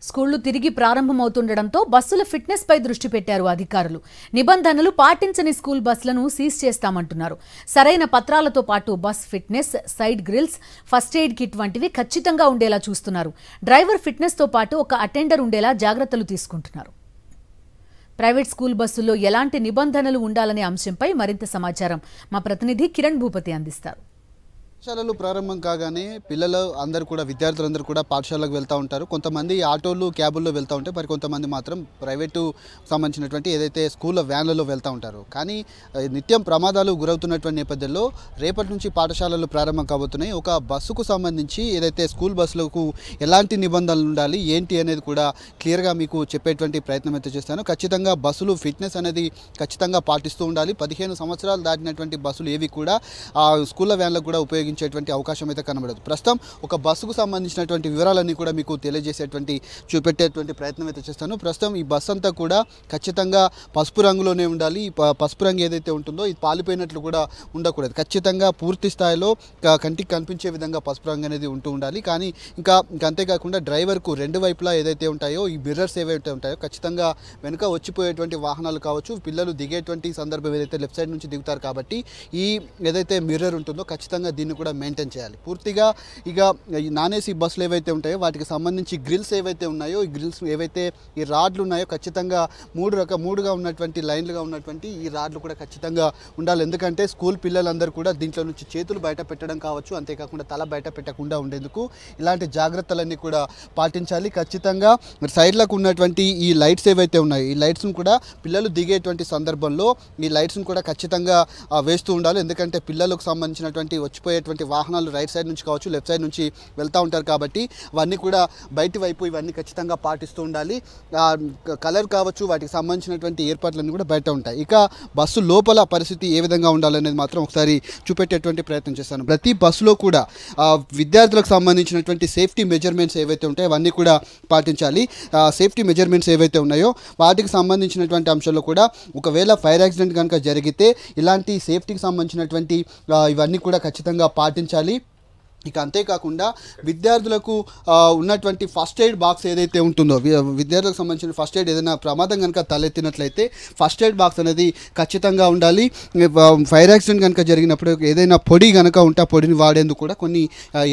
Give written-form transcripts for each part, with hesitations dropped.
స్కూళ్లు తిరిగి ప్రారంభమవుతుండటంతో బస్సుల ఫిట్నెస్ పై దృష్టి పెట్టారు అధికారులు. నిబంధనలు పాటించని స్కూల్ బస్సులను సీజ్ చేస్తామంటున్నారు. సరైన పత్రాలతో పాటు bus fitness, side grills, first aid kit వంటివి ఖచ్చితంగా ఉండేలా చూస్తున్నారు. డ్రైవర్ ఫిట్నెస్ తో పాటు ఒక అటెండర్ ఉండేలా జాగ్రత్తలు తీసుకుంటున్నారు. ప్రైవేట్ స్కూల్ బస్సుల్లో ఎలాంటి నిబంధనలు ఉండాలనే అంశంపై మరింత సమాచారం మా ప్రతినిధి కిరణ్ భూపతి అందిస్తారు. పాఠశాలలు ప్రారంభం కాగానే పిల్లలు అందరూ కూడా విద్యార్థులందరూ కూడా పాఠశాలకు వెళ్తూ ఉంటారు. కొంతమంది ఆటోలు, క్యాబుల్లో వెళ్తూ ఉంటారు. మరి కొంతమంది మాత్రం ప్రైవేటు సంబంధించినటువంటి ఏదైతే స్కూల్ వ్యాన్లలో వెళ్తూ ఉంటారు. కానీ నిత్యం ప్రమాదాలు గురవుతున్నటువంటి నేపథ్యంలో రేపటి నుంచి పాఠశాలలు ప్రారంభం కాబోతున్నాయి. ఒక బస్సుకు సంబంధించి ఏదైతే స్కూల్ బస్సులకు ఎలాంటి నిబంధనలు ఉండాలి ఏంటి అనేది కూడా క్లియర్గా మీకు చెప్పేటువంటి ప్రయత్నం అయితే చేస్తాను. ఖచ్చితంగా బస్సులు ఫిట్నెస్ అనేది ఖచ్చితంగా పాటిస్తూ ఉండాలి. 15 సంవత్సరాలు దాటినటువంటి బస్సులు ఏవి కూడా స్కూల్ వ్యాన్లకు కూడా ఉపయోగించేటువంటి అవకాశం అయితే కనబడదు. ప్రస్తుతం ఒక బస్సుకు సంబంధించినటువంటి వివరాలన్నీ కూడా మీకు తెలియజేసేటువంటి చూపెట్టేటువంటి ప్రయత్నం అయితే చేస్తాను. ప్రస్తుతం ఈ బస్సు అంతా కూడా ఖచ్చితంగా పసుపు రంగులోనే ఉండాలి. ఈ పసుపు రంగు ఏదైతే ఉంటుందో ఇది పాలిపోయినట్లు కూడా ఉండకూడదు. ఖచ్చితంగా పూర్తి స్థాయిలో కంటికి కనిపించే విధంగా పసుపు రంగు అనేది ఉంటూ ఉండాలి. కానీ ఇంకా అంతేకాకుండా డ్రైవర్కు రెండు వైపులా ఏదైతే ఉంటాయో ఈ మిర్రర్స్ ఏవైతే ఉంటాయో ఖచ్చితంగా వెనుక వచ్చిపోయేటువంటి వాహనాలు కావచ్చు, పిల్లలు దిగేటువంటి సందర్భం ఏదైతే లెఫ్ట్ సైడ్ నుంచి దిగుతారు కాబట్టి ఈ ఏదైతే మిర్రర్ ఉంటుందో ఖచ్చితంగా దీన్ని కూడా మెయింటైన్ చేయాలి. పూర్తిగా ఇక ఈ నాన్ ఏసీ బస్సులు ఏవైతే ఉంటాయో వాటికి సంబంధించి గ్రిల్స్ ఏవైతే ఉన్నాయో ఈ గ్రిల్స్ ఏవైతే ఈ రాడ్లు ఉన్నాయో ఖచ్చితంగా మూడుగా ఉన్నటువంటి లైన్లుగా ఉన్నటువంటి ఈ రాడ్లు కూడా ఖచ్చితంగా ఉండాలి. ఎందుకంటే స్కూల్ పిల్లలందరూ కూడా దీంట్లో నుంచి చేతులు బయట పెట్టడం కావచ్చు, అంతేకాకుండా తల బయట పెట్టకుండా ఉండేందుకు ఇలాంటి జాగ్రత్తలన్నీ కూడా పాటించాలి. ఖచ్చితంగా సైడ్లకు ఉన్నటువంటి ఈ లైట్స్ ఏవైతే ఉన్నాయో ఈ లైట్స్ను కూడా పిల్లలు దిగేటువంటి సందర్భంలో ఈ లైట్స్ను కూడా ఖచ్చితంగా వేస్తూ ఉండాలి. ఎందుకంటే పిల్లలకు సంబంధించినటువంటి వచ్చిపోయేటువంటి వాహనాలు రైట్ సైడ్ నుంచి కావచ్చు, లెఫ్ట్ సైడ్ నుంచి వెళ్తూ ఉంటారు కాబట్టి అవన్నీ కూడా బయటి వైపు ఇవన్నీ ఖచ్చితంగా పాటిస్తూ ఉండాలి. కలర్ కావచ్చు, వాటికి సంబంధించినటువంటి ఏర్పాట్లన్నీ కూడా బయట ఉంటాయి. ఇక బస్సు లోపల పరిస్థితి ఏ విధంగా ఉండాలనేది మాత్రం ఒకసారి చూపెట్టేటువంటి ప్రయత్నం చేస్తాను. ప్రతి బస్సులో కూడా విద్యార్థులకు సంబంధించినటువంటి సేఫ్టీ మెజర్మెంట్స్ ఏవైతే ఉంటాయో అవన్నీ కూడా పాటించాలి. సేఫ్టీ మెజర్మెంట్స్ ఏవైతే ఉన్నాయో వాటికి సంబంధించినటువంటి అంశాల్లో కూడా ఒకవేళ ఫైర్ యాక్సిడెంట్ కనుక జరిగితే ఇలాంటి సేఫ్టీకి సంబంధించినటువంటి ఇవన్నీ కూడా ఖచ్చితంగా పాటించాలి. ఇక అంతేకాకుండా విద్యార్థులకు ఉన్నటువంటి ఫస్ట్ ఎయిడ్ బాక్స్ ఏదైతే ఉంటుందో విద్యార్థులకు సంబంధించిన ఫస్ట్ ఎయిడ్ ఏదైనా ప్రమాదం కనుక తలెత్తినట్లయితే ఫస్ట్ ఎయిడ్ బాక్స్ అనేది ఖచ్చితంగా ఉండాలి. ఫైర్ యాక్సిడెంట్ కనుక జరిగినప్పుడు ఏదైనా పొడి కనుక ఉంటే ఆ పొడిని వాడేందుకు కూడా కొన్ని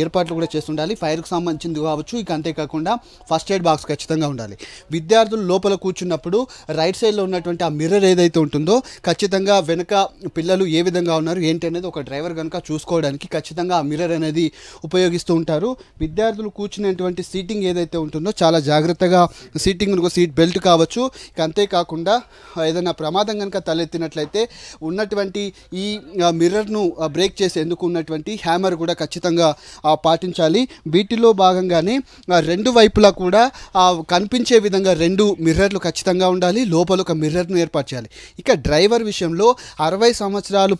ఏర్పాట్లు కూడా చేస్తుండాలి. ఫైర్కి సంబంధించింది కావచ్చు. ఇక అంతేకాకుండా ఫస్ట్ ఎయిడ్ బాక్స్ ఖచ్చితంగా ఉండాలి. విద్యార్థులు లోపల కూర్చున్నప్పుడు రైట్ సైడ్లో ఉన్నటువంటి ఆ మిర్రర్ ఏదైతే ఉంటుందో ఖచ్చితంగా వెనుక పిల్లలు ఏ విధంగా ఉన్నారు ఏంటి అనేది ఒక డ్రైవర్ కనుక చూసుకోవడానికి ఖచ్చితంగా ఆ మిర్రర్ అనేది ఉపయోగిస్తూ ఉంటారు. విద్యార్థులు కూర్చునేటువంటి సీటింగ్ ఏదైతే ఉంటుందో చాలా జాగ్రత్తగా సీట్ బెల్ట్ కావచ్చు. ఇక అంతేకాకుండా ఏదైనా ప్రమాదం కనుక తలెత్తినట్లయితే ఉన్నటువంటి ఈ మిర్రర్ను బ్రేక్ చేసేందుకు ఉన్నటువంటి హ్యామర్ కూడా ఖచ్చితంగా పాటించాలి. వీటిలో భాగంగానే రెండు వైపులా కూడా కనిపించే విధంగా రెండు మిర్రర్లు ఖచ్చితంగా ఉండాలి. లోపల ఒక మిర్రర్ను ఏర్పాటు చేయాలి. ఇక డ్రైవర్ విషయంలో 60 సంవత్సరాలు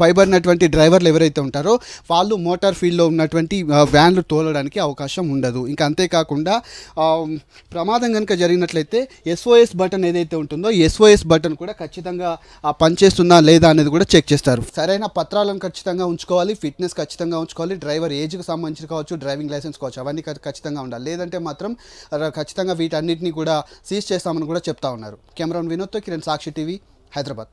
పైబడినటువంటి డ్రైవర్లు ఎవరైతే ఉంటారో వాళ్ళు మోటార్ ఫీల్డ్లో ఉన్నటువంటి వ్యాన్లు తోలడానికి అవకాశం ఉండదు. ఇంకా అంతేకాకుండా ప్రమాదం కనుక జరిగినట్లయితే SOS బటన్ ఏదైతే ఉంటుందో SOS బటన్ కూడా ఖచ్చితంగా పనిచేస్తుందా లేదా అనేది కూడా చెక్ చేస్తారు. సరైన పత్రాలను ఖచ్చితంగా ఉంచుకోవాలి. ఫిట్నెస్ ఖచ్చితంగా ఉంచుకోవాలి. డ్రైవర్ ఏజ్కి సంబంధించి కావచ్చు, డ్రైవింగ్ లైసెన్స్ కావచ్చు, అవన్నీ ఖచ్చితంగా ఉండాలి. లేదంటే మాత్రం ఖచ్చితంగా వీటన్నిటిని కూడా సీజ్ చేస్తామని కూడా చెప్తా ఉన్నారు. కెమెరాన్ వినోద్తో కిరణ్, సాక్షి టీవీ, హైదరాబాద్.